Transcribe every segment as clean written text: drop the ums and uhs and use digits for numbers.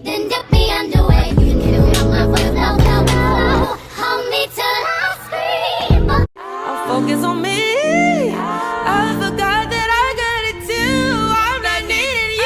then dip me underway. You can feel my voice now, hold me till I scream. I'll focus on me. I forgot that I got it too. I'm not needing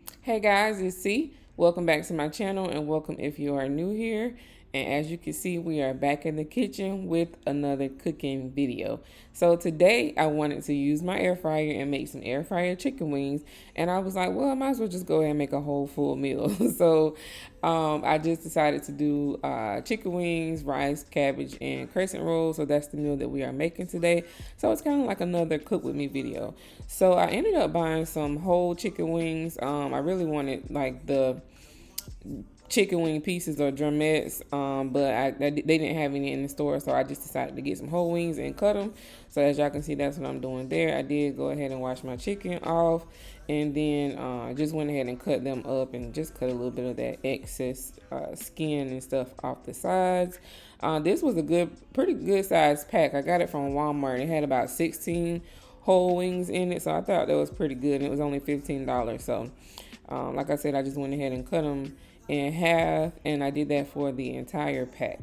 you. Hey guys, it's C. Welcome back to my channel, and welcome if you are new here. And as you can see, we are back in the kitchen with another cooking video. So today I wanted to use my air fryer and make some air fryer chicken wings. And I was like, well, I might as well just go ahead and make a whole full meal. So I just decided to do chicken wings, rice, cabbage, and crescent rolls. So that's the meal that we are making today. So it's kind of like another cook with me video. So I ended up buying some whole chicken wings. I really wanted like the chicken wing pieces or drumettes, but they didn't have any in the store, so I just decided to get some whole wings and cut them. So as y'all can see, that's what I'm doing there. I did go ahead and wash my chicken off, and then just went ahead and cut them up and just cut a little bit of that excess skin and stuff off the sides. This was a pretty good size pack. I got it from Walmart. It had about 16 whole wings in it, so I thought that was pretty good, and it was only $15. So like I said, I just went ahead and cut them in half, and I did that for the entire pack.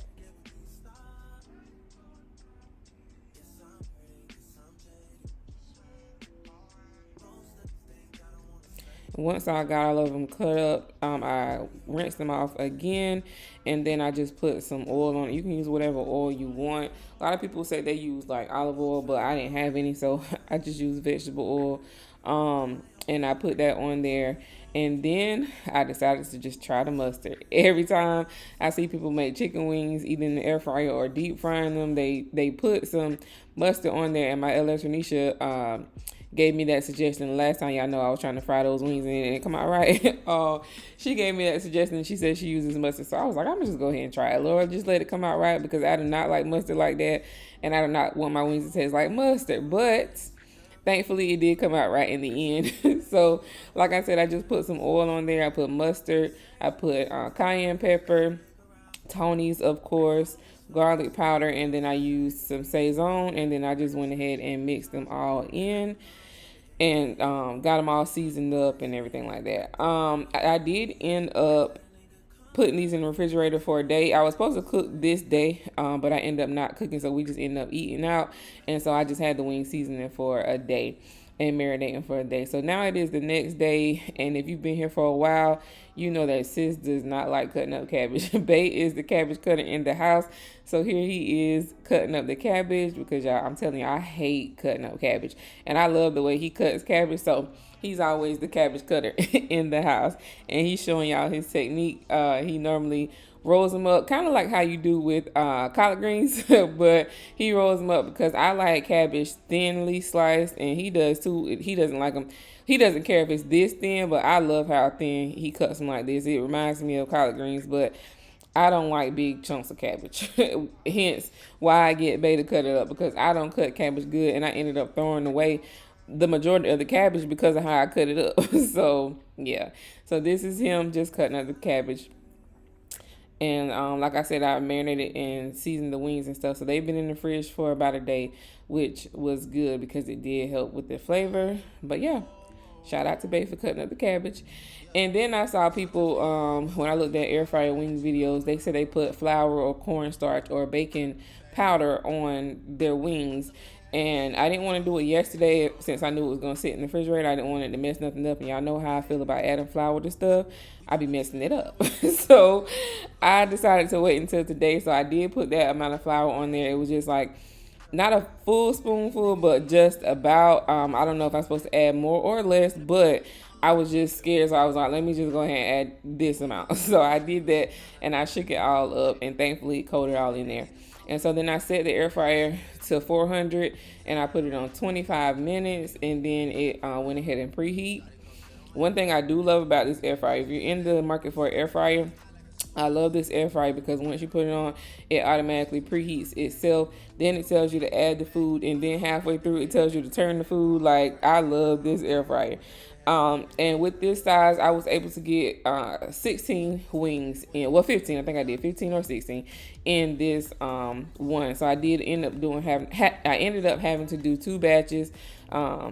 Once I got all of them cut up, I rinsed them off again, and then I just put some oil on it. You can use whatever oil you want. A lot of people say they use like olive oil, but I didn't have any, so I just used vegetable oil. And I put that on there, and then I decided to just try the mustard. Every time I see people make chicken wings, either in the air fryer or deep frying them, they put some mustard on there, and my LS Renisha gave me that suggestion last time. Y'all know I was trying to fry those wings and it didn't come out right. She gave me that suggestion, and she said she uses mustard, so I was like, I'm gonna just go ahead and try it. Lord, just let it come out right, because I do not like mustard like that, and I do not want my wings to taste like mustard, but thankfully, it did come out right in the end. So, like I said, I just put some oil on there. I put mustard. I put cayenne pepper, Tony's, of course, garlic powder, and then I used some Saison, and then I just went ahead and mixed them all in and got them all seasoned up and everything like that. I did end up putting these in the refrigerator for a day. I was supposed to cook this day, but I ended up not cooking, so we just ended up eating out. And so I just had the wing seasoning for a day and marinating for a day. So now it is the next day, and if you've been here for a while, you know that sis does not like cutting up cabbage. Bay is the cabbage cutter in the house, so here he is cutting up the cabbage, because y'all, I'm telling you, I hate cutting up cabbage, and I love the way he cuts cabbage. So he's always the cabbage cutter in the house, and he's showing y'all his technique. He normally rolls them up kind of like how you do with collard greens, but he rolls them up because I like cabbage thinly sliced, and he does too. He doesn't like them. He doesn't care if it's this thin, but I love how thin he cuts them like this. It reminds me of collard greens, but I don't like big chunks of cabbage. Hence why I get Bay to cut it up, because I don't cut cabbage good, and I ended up throwing away the majority of the cabbage because of how I cut it up. So yeah, so this is him just cutting up the cabbage. And like I said, I marinated and seasoned the wings and stuff. So they've been in the fridge for about a day, which was good because it did help with the flavor. But yeah, shout out to Bay for cutting up the cabbage. And then I saw people, when I looked at air fryer wings videos, they said they put flour or cornstarch or baking powder on their wings. And I didn't want to do it yesterday since I knew it was going to sit in the refrigerator. I didn't want it to mess nothing up. And y'all know how I feel about adding flour to stuff. I be messing it up. So I decided to wait until today. So I did put that amount of flour on there. It was just like not a full spoonful, but just about. I don't know if I'm supposed to add more or less, but I was just scared. So I was like, let me just go ahead and add this amount. So I did that, and I shook it all up, and thankfully it coated all in there. And so then I set the air fryer to 400, and I put it on 25 minutes, and then it went ahead and preheat. One thing I do love about this air fryer, if you're in the market for an air fryer, I love this air fryer because once you put it on, it automatically preheats itself. Then it tells you to add the food, and then halfway through it tells you to turn the food. Like, I love this air fryer. And with this size, I was able to get 16 wings in, well, 15. I think I did 15 or 16 in this one. So I did end up doing I ended up having to do 2 batches.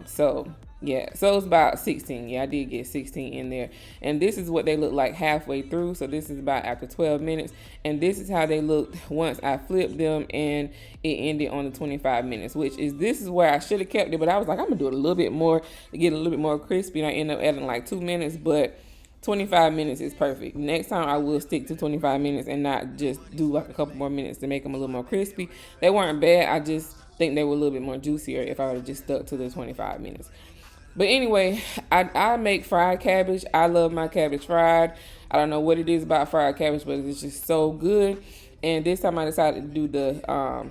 So yeah, so it's about 16. Yeah, I did get 16 in there. And this is what they look like halfway through. So this is about after 12 minutes. And this is how they looked once I flipped them and it ended on the 25 minutes, which is, this is where I should have kept it. But I was like, I'm gonna do it a little bit more to get a little bit more crispy. And I end up adding like 2 minutes, but 25 minutes is perfect. Next time I will stick to 25 minutes and not just do like a couple more minutes to make them a little more crispy. They weren't bad. I just think they were a little bit more juicier if I would have just stuck to the 25 minutes. But anyway, I make fried cabbage. I love my cabbage fried. I don't know what it is about fried cabbage, but it's just so good. And this time I decided to do the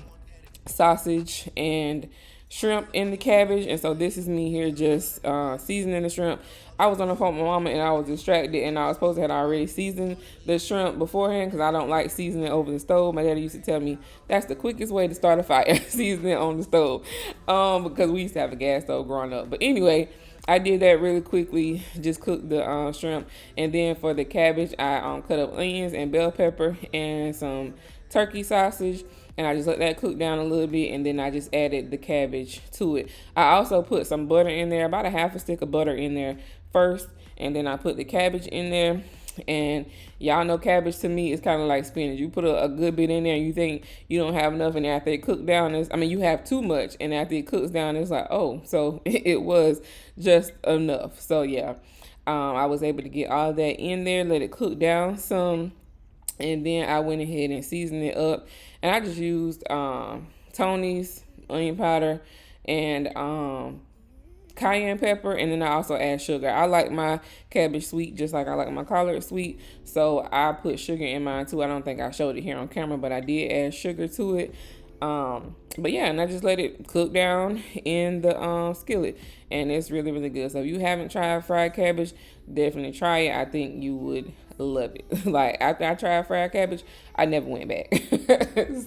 sausage and shrimp in the cabbage. And so this is me here just seasoning the shrimp. I was on the phone with my mama and I was distracted, and I was supposed to have already seasoned the shrimp beforehand because I don't like seasoning over the stove. My daddy used to tell me that's the quickest way to start a fire, seasoning on the stove, because we used to have a gas stove growing up. But anyway, I did that really quickly, just cooked the shrimp. And then for the cabbage, I cut up onions and bell pepper and some turkey sausage, and I just let that cook down a little bit, and then I just added the cabbage to it. I also put some butter in there, about a half a stick of butter in there first, and then I put the cabbage in there. And y'all know cabbage to me is kind of like spinach. You put a good bit in there and you think you don't have enough, and after it cooks down, you have too much, and after it cooks down, it's like, oh, so it was just enough. So yeah, I was able to get all that in there, let it cook down some, and then I went ahead and seasoned it up. And I just used Tony's onion powder and cayenne pepper, and then I also add sugar. I like my cabbage sweet just like I like my collard sweet, so I put sugar in mine too. I don't think I showed it here on camera, but I did add sugar to it. But yeah, and I just let it cook down in the skillet, and it's really, really good. So if you haven't tried fried cabbage, definitely try it. I think you would love it. Like, after I tried fried cabbage, I never went back.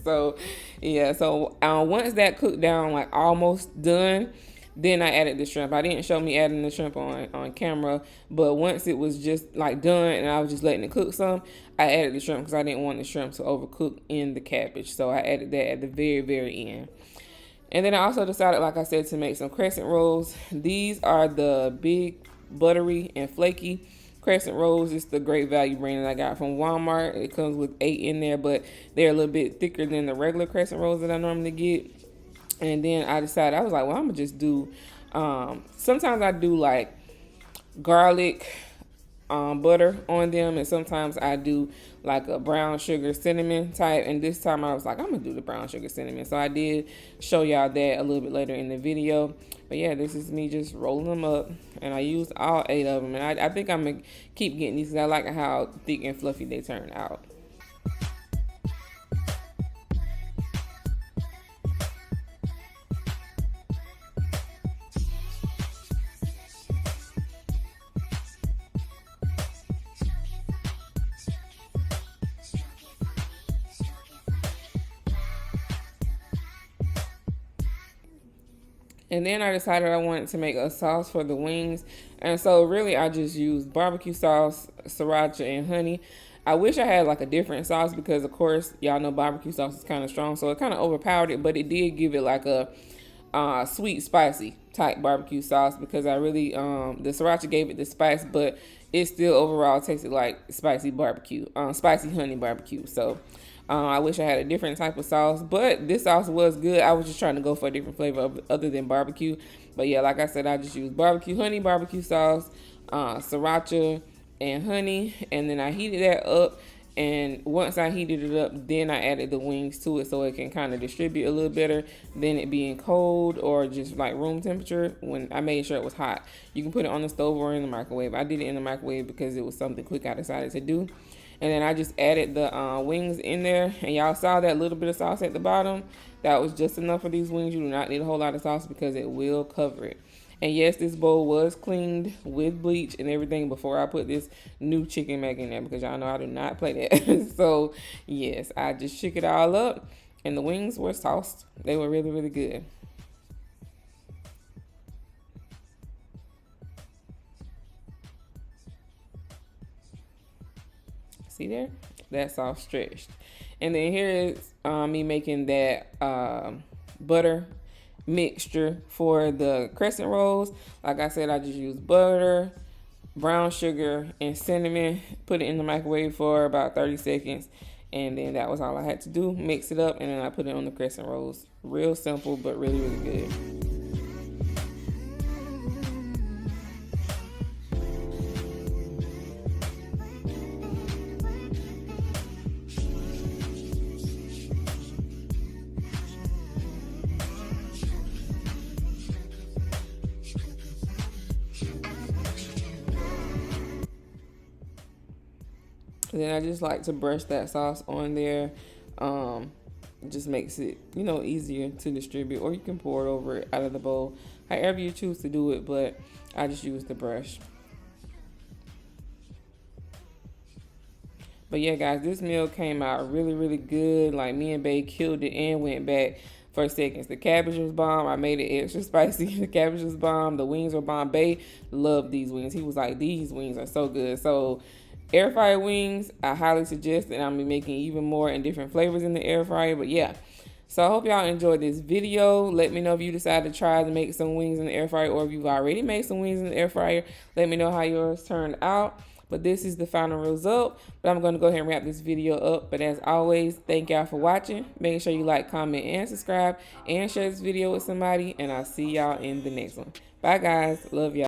So yeah, so once that cooked down, like almost done, then I added the shrimp. I didn't show me adding the shrimp on camera, but once it was just like done and I was just letting it cook some, I added the shrimp because I didn't want the shrimp to overcook in the cabbage. So I added that at the very, very end. And then I also decided, like I said, to make some crescent rolls. These are the big, buttery, and flaky Crescent Rolls. It's the Great Value brand that I got from Walmart. It comes with 8 in there, but they're a little bit thicker than the regular Crescent Rolls that I normally get. And then I decided, I was like, well, I'm going to just do, sometimes I do like garlic butter on them, and sometimes I do like a brown sugar cinnamon type. And this time I was like, I'm going to do the brown sugar cinnamon. So I did show y'all that a little bit later in the video. But yeah, this is me just rolling them up, and I used all 8 of them. And I think I'm going to keep getting these because I like how thick and fluffy they turn out. And then I decided I wanted to make a sauce for the wings. And so really I just used barbecue sauce, sriracha, and honey. I wish I had like a different sauce because, of course, y'all know barbecue sauce is kind of strong. So it kind of overpowered it, but it did give it like a sweet, spicy type barbecue sauce because I really, the sriracha gave it the spice, but it still overall tasted like spicy barbecue, spicy honey barbecue. So I wish I had a different type of sauce, but this sauce was good. I was just trying to go for a different flavor other than barbecue. But yeah, like I said, I just used barbecue honey, barbecue sauce, sriracha, and honey. And then I heated that up. And once I heated it up, then I added the wings to it so it can kind of distribute a little better than it being cold or just like room temperature. When I made sure it was hot, you can put it on the stove or in the microwave. I did it in the microwave because it was something quick I decided to do. And then I just added the wings in there. And y'all saw that little bit of sauce at the bottom. That was just enough for these wings. You do not need a whole lot of sauce because it will cover it. And yes, this bowl was cleaned with bleach and everything before I put this new chicken mac in there because y'all know I do not play that. So yes, I just shook it all up and the wings were sauced. They were really, really good. See there? That's all stretched. And then here is me making that butter mixture for the crescent rolls. Like I said, I just used butter, brown sugar, and cinnamon. Put it in the microwave for about 30 seconds. And then that was all I had to do. Mix it up, and then I put it on the crescent rolls. Real simple, but really, really good. Then I just like to brush that sauce on there. It just makes it, you know, easier to distribute, or you can pour it over it out of the bowl, however you choose to do it, but I just use the brush. But yeah, guys, this meal came out really, really good. Like, me and Bae killed it and went back for seconds. The cabbage was bomb. I made it extra spicy. The cabbage was bomb. The wings were bomb. Bae loved these wings. He was like, these wings are so good. So air fryer wings, I highly suggest, and I'll be making even more in different flavors in the air fryer. But yeah, so I hope y'all enjoyed this video. Let me know if you decide to try to make some wings in the air fryer, or if you've already made some wings in the air fryer. Let me know how yours turned out. But this is the final result. But I'm going to go ahead and wrap this video up. But as always, thank y'all for watching. Make sure you like, comment, and subscribe, and share this video with somebody. And I'll see y'all in the next one. Bye, guys. Love y'all.